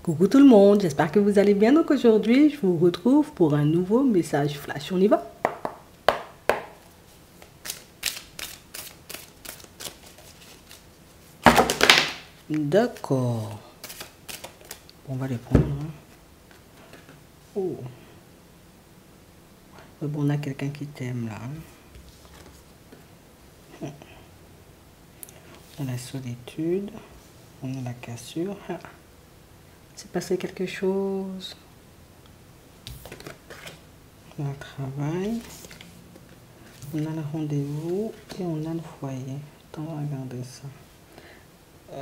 Coucou tout le monde, j'espère que vous allez bien. Donc aujourd'hui, je vous retrouve pour un nouveau message flash. On y va? D'accord. On va les prendre. Oh. Mais bon, on a quelqu'un qui t'aime là. On a la solitude. On a la cassure. Ah. C'est passé quelque chose. On a le travail. On a le rendez-vous et on a le foyer. Attends, on va regarder ça.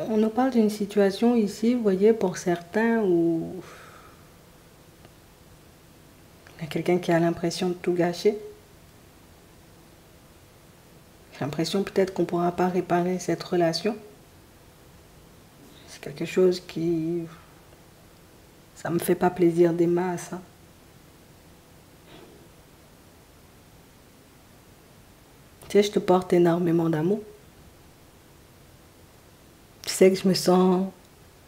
On nous parle d'une situation ici, vous voyez, pour certains où il y a quelqu'un qui a l'impression de tout gâcher. J'ai l'impression peut-être qu'on ne pourra pas réparer cette relation. C'est quelque chose qui... ça me fait pas plaisir des masses. Hein. Tu sais, je te porte énormément d'amour. Tu sais que je me sens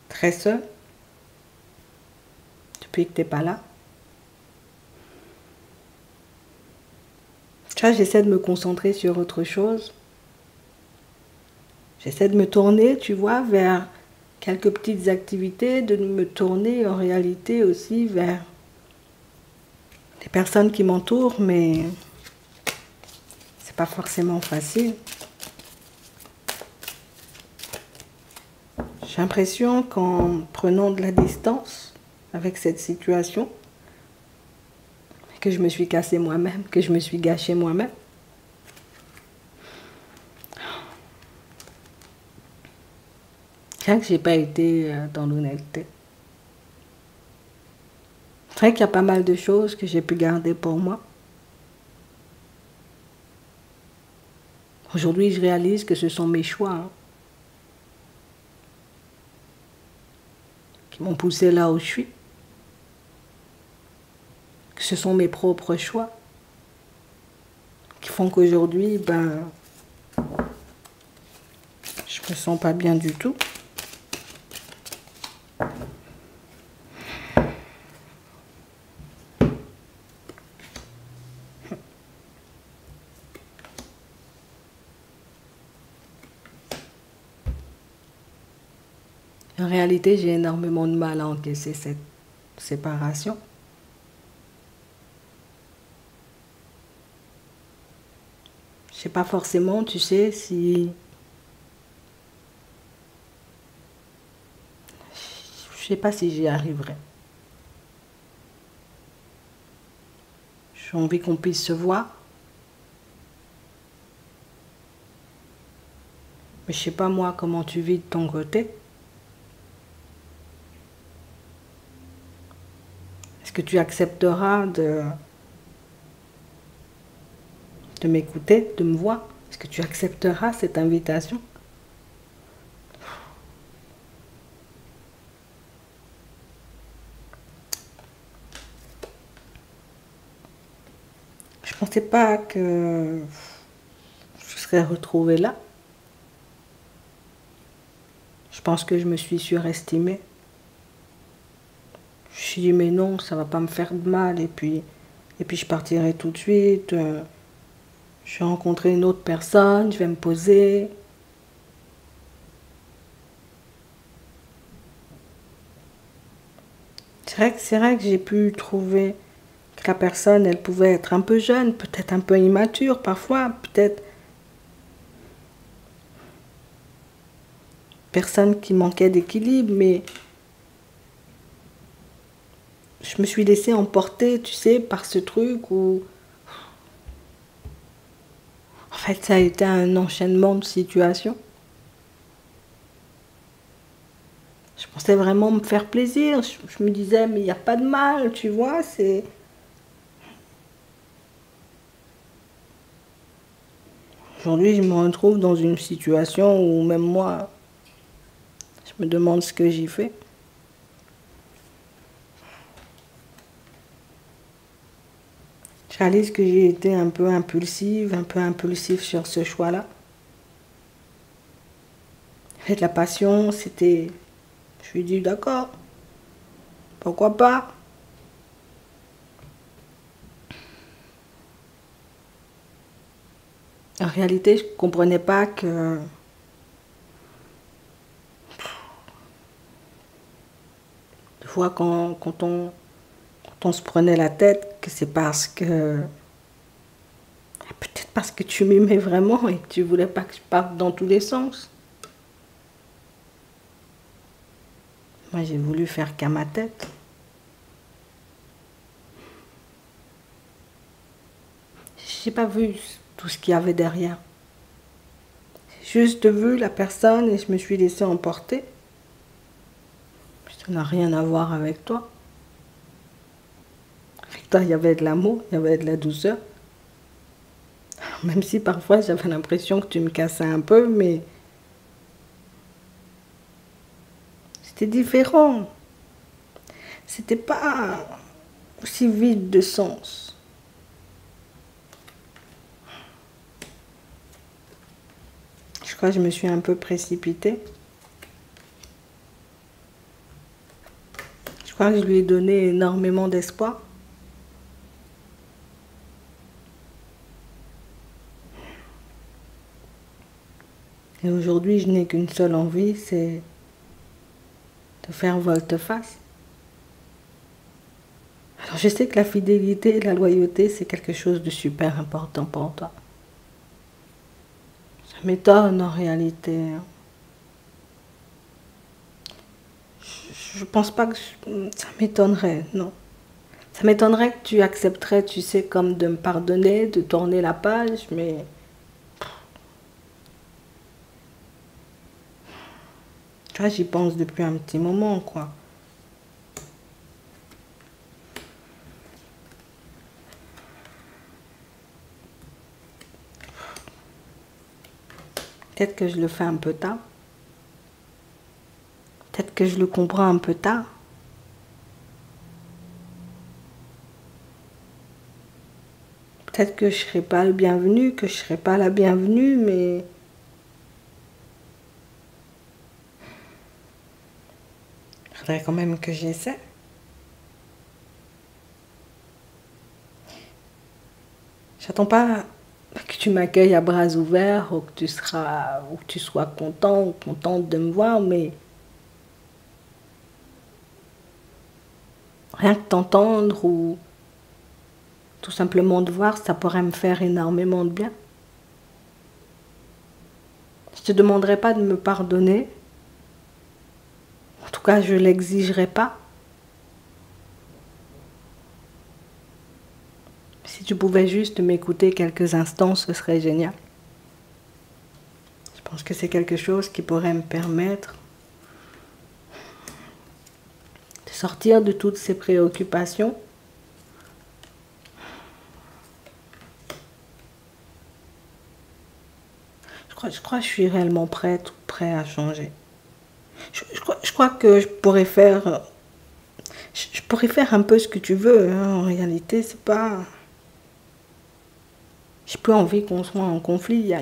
très seule depuis que tu n'es pas là. Tu vois, j'essaie de me concentrer sur autre chose. J'essaie de me tourner, tu vois, vers quelques petites activités, de me tourner en réalité aussi vers les personnes qui m'entourent, mais c'est pas forcément facile. J'ai l'impression qu'en prenant de la distance avec cette situation, que je me suis cassée moi-même, que je me suis gâchée moi-même. Rien que j'ai pas été dans l'honnêteté. C'est vrai qu'il y a pas mal de choses que j'ai pu garder pour moi. Aujourd'hui, je réalise que ce sont mes choix hein, qui m'ont poussé là où je suis. Que ce sont mes propres choix qui font qu'aujourd'hui, ben, je me sens pas bien du tout. En réalité, j'ai énormément de mal à encaisser cette séparation. Je sais pas forcément, tu sais, si... Je sais pas si j'y arriverai. J'ai envie qu'on puisse se voir. Mais je sais pas moi comment tu vis de ton côté. Est-ce que tu accepteras de m'écouter, de me voir? Est-ce que tu accepteras cette invitation? Je pensais pas que je serais retrouvée là. Je pense que je me suis surestimée. Je me suis dit mais non, ça va pas me faire de mal et puis je partirai tout de suite. Je vais rencontrer une autre personne, je vais me poser. C'est vrai que j'ai pu trouver que la personne, elle pouvait être un peu jeune, peut-être un peu immature parfois, peut-être personne qui manquait d'équilibre, mais je me suis laissée emporter, tu sais, par ce truc où... En fait, ça a été un enchaînement de situations. Je pensais vraiment me faire plaisir. Je me disais, mais il n'y a pas de mal, tu vois, c'est... Aujourd'hui, je me retrouve dans une situation où même moi, je me demande ce que j'y fais. Je réalise que j'ai été un peu impulsive sur ce choix-là. En fait, la passion, c'était... Je lui ai dit, d'accord, Pourquoi pas? En réalité, je ne comprenais pas que... Des fois, quand on se prenait la tête, que c'est parce que... Peut-être parce que tu m'aimais vraiment et que tu voulais pas que je parte dans tous les sens. Moi, j'ai voulu faire qu'à ma tête. J'ai pas vu tout ce qu'il y avait derrière. J'ai juste vu la personne et je me suis laissée emporter. Ça n'a rien à voir avec toi. Avec toi, il y avait de l'amour, il y avait de la douceur. Même si parfois j'avais l'impression que tu me cassais un peu, mais c'était différent. C'était pas aussi vide de sens. Je crois que je me suis un peu précipitée. Je crois que je lui ai donné énormément d'espoir. Et aujourd'hui, je n'ai qu'une seule envie, c'est de faire volte-face. Alors je sais que la fidélité et la loyauté, c'est quelque chose de super important pour toi. Ça m'étonne en réalité. Je pense pas que ça m'étonnerait, non. Ça m'étonnerait que tu accepterais, tu sais, comme de me pardonner, de tourner la page, mais... Tu vois, j'y pense depuis un petit moment, quoi. Peut-être que je le fais un peu tard. Peut-être que je le comprends un peu tard. Peut-être que je ne serai pas le bienvenu, que je ne serai pas la bienvenue, mais... Il faudrait quand même que j'essaie. J'attends pas que tu m'accueilles à bras ouverts ou que tu sois content ou contente de me voir, mais rien que t'entendre ou tout simplement de voir, ça pourrait me faire énormément de bien. Je te demanderai pas de me pardonner. En tout cas, je l'exigerai pas. Si tu pouvais juste m'écouter quelques instants, ce serait génial. Je pense que c'est quelque chose qui pourrait me permettre de sortir de toutes ces préoccupations. Je crois que je suis réellement prêt à changer. Je crois que je pourrais faire un peu ce que tu veux. Hein. En réalité, c'est pas... J'ai plus envie qu'on soit en conflit.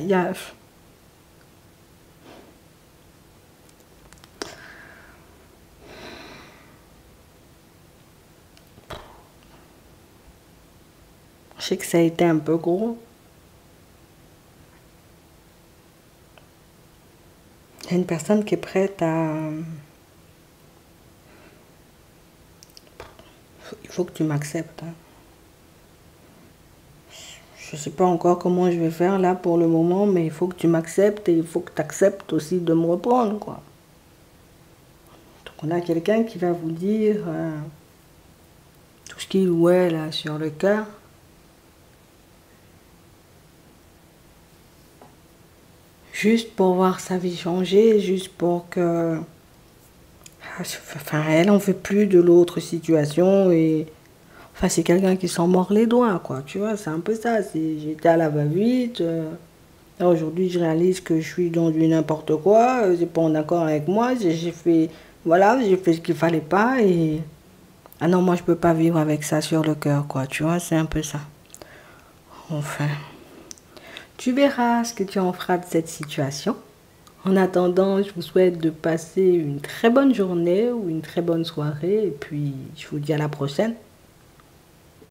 Je sais que ça a été un peu gros. Il y a une personne qui est prête à... Il faut que tu m'acceptes. Hein. Je ne sais pas encore comment je vais faire là pour le moment, mais il faut que tu m'acceptes et il faut que tu acceptes aussi de me reprendre, quoi. Donc on a quelqu'un qui va vous dire tout ce qu'il ou elle a sur le cœur. Juste pour voir sa vie changer, juste pour que... Enfin, elle en veut plus de l'autre situation et... Enfin, c'est quelqu'un qui s'en mord les doigts, quoi. Tu vois, c'est un peu ça. J'étais à la va-vite. Aujourd'hui, je réalise que je suis dans du n'importe quoi. C'est pas en accord avec moi. J'ai fait... Voilà, j'ai fait ce qu'il fallait pas et... Ah non, moi, je peux pas vivre avec ça sur le cœur, quoi. Tu vois, c'est un peu ça. Enfin... Tu verras ce que tu en feras de cette situation. En attendant, je vous souhaite de passer une très bonne journée ou une très bonne soirée et puis je vous dis à la prochaine.